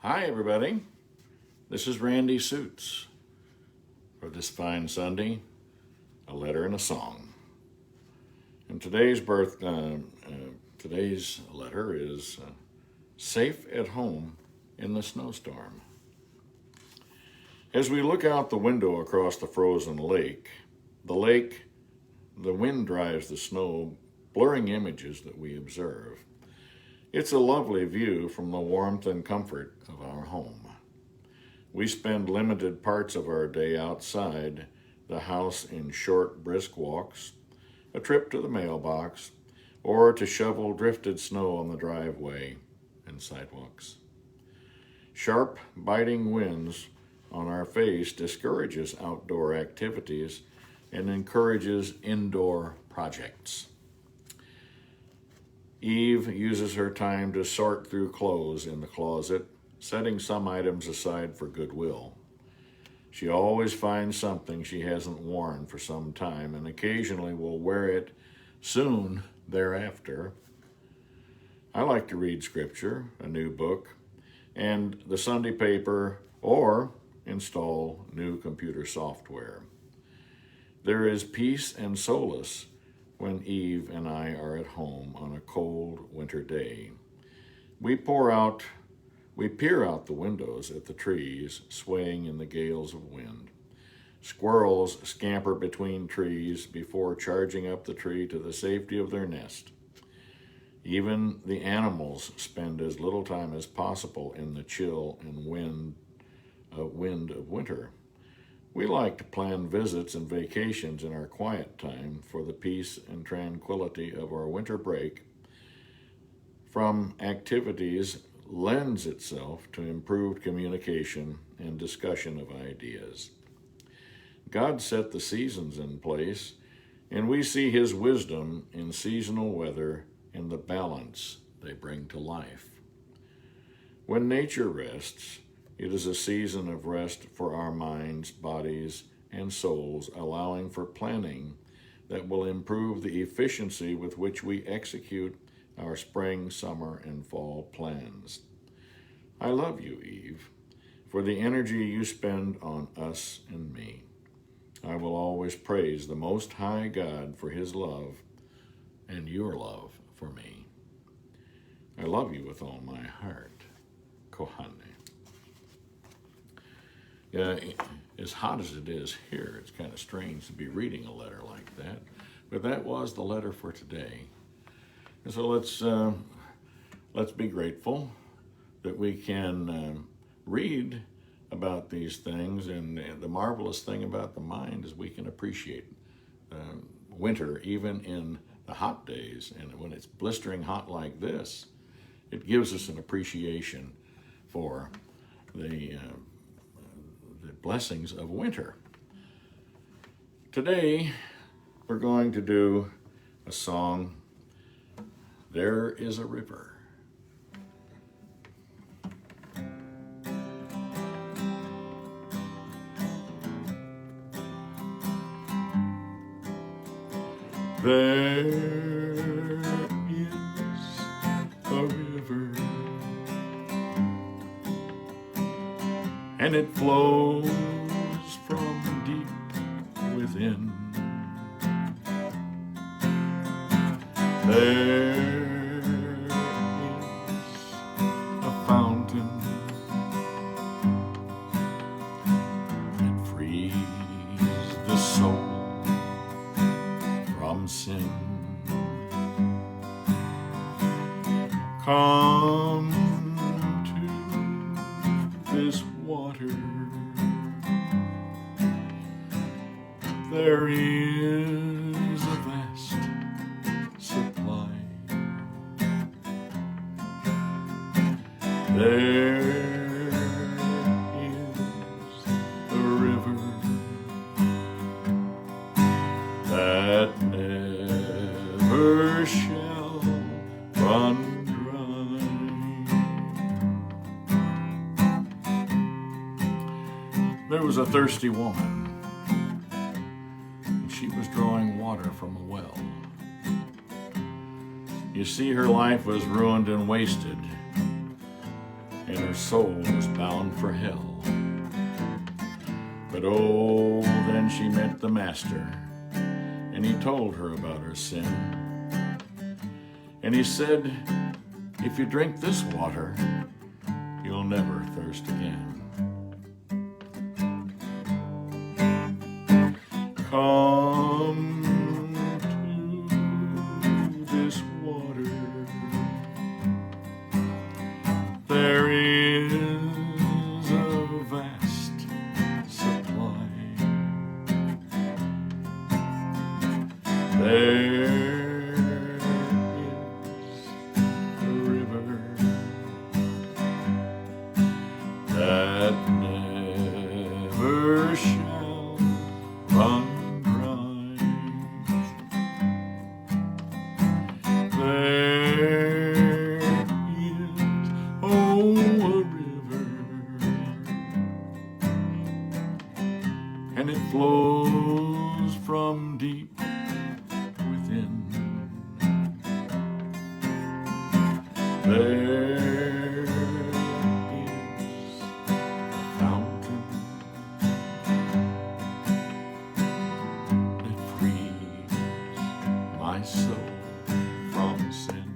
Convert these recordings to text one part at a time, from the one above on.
Hi, everybody. This is Randy Suits. For this fine Sunday, a letter and a song. And today's letter is safe at home in the snowstorm. As we look out the window across the frozen lake, the wind drives the snow, blurring images that we observe. It's a lovely view from the warmth and comfort of our home. We spend limited parts of our day outside the house in short, brisk walks, a trip to the mailbox, or to shovel drifted snow on the driveway and sidewalks. Sharp, biting winds on our face discourages outdoor activities and encourages indoor projects. Eve uses her time to sort through clothes in the closet, setting some items aside for goodwill. She always finds something she hasn't worn for some time and occasionally will wear it soon thereafter. I like to read scripture, a new book, and the Sunday paper, or install new computer software. There is peace and solace when Eve and I are at home on a cold winter day. We peer out the windows at the trees swaying in the gales of wind. Squirrels scamper between trees before charging up the tree to the safety of their nest. Even the animals spend as little time as possible in the chill and wind of winter. We like to plan visits and vacations in our quiet time for the peace and tranquility of our winter break from activities lends itself to improved communication and discussion of ideas. God set the seasons in place, and we see His wisdom in seasonal weather and the balance they bring to life. When nature rests, it is a season of rest for our minds, bodies, and souls, allowing for planning that will improve the efficiency with which we execute our spring, summer, and fall plans. I love you, Eve, for the energy you spend on us and me. I will always praise the Most High God for His love and your love for me. I love you with all my heart. Kohane. As hot as it is here, it's kind of strange to be reading a letter like that. But that was the letter for today. And so let's be grateful that we can read about these things. And the marvelous thing about the mind is we can appreciate winter even in the hot days. And when it's blistering hot like this, it gives us an appreciation for the blessings of winter. Today, we're going to do a song, There is a River. There is a river, and it flows from deep within. There is a fountain that frees the soul from sin. Come to this water. There is a vast supply. There is a river that never shall run dry. There was a thirsty woman. She was drawing water from a well. You see, her life was ruined and wasted, and her soul was bound for hell. But oh, then she met the Master, and he told her about her sin. And he said, if you drink this water, you'll never thirst again. Come to this water. There is a vast supply. There is a river that never shall run dry. There is, oh, a river, and it flows from deep within. There is a fountain that frees my soul from sin.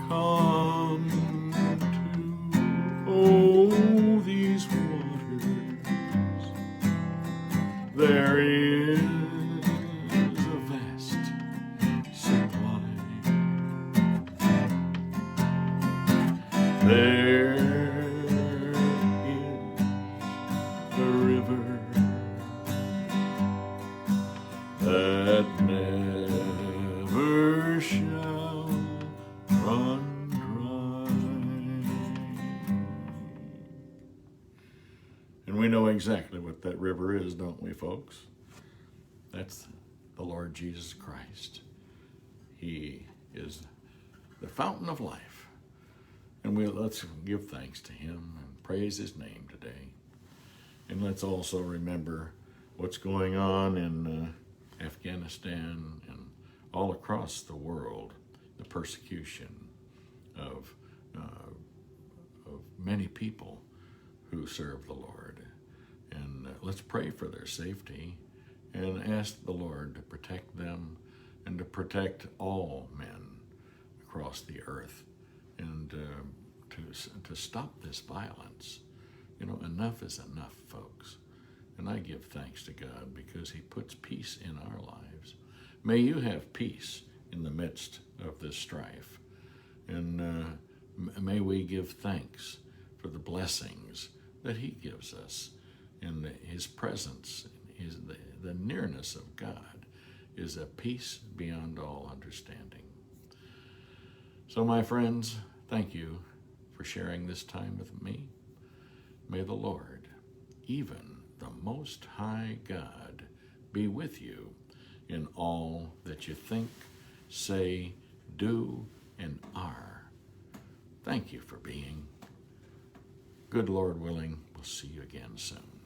Come to, oh, these waters. There is a vast supply. There is a river that never shall run dry. And we know exactly what that river is, don't we, folks? That's the Lord Jesus Christ. He is the fountain of life. And let's give thanks to him and praise his name today. And let's also remember what's going on in Afghanistan and all across the world, the persecution of many people who serve the Lord. And let's pray for their safety and ask the Lord to protect them and to protect all men across the earth, and to stop this violence. You know, enough is enough, folks. And I give thanks to God because he puts peace in our lives. May you have peace in the midst of this strife. And may we give thanks for the blessings that he gives us in his presence. The nearness of God is a peace beyond all understanding. So, my friends, thank you for sharing this time with me. May the Lord, even the Most High God, be with you in all that you think, say, do, and are. Thank you for being. Good Lord willing, we'll see you again soon.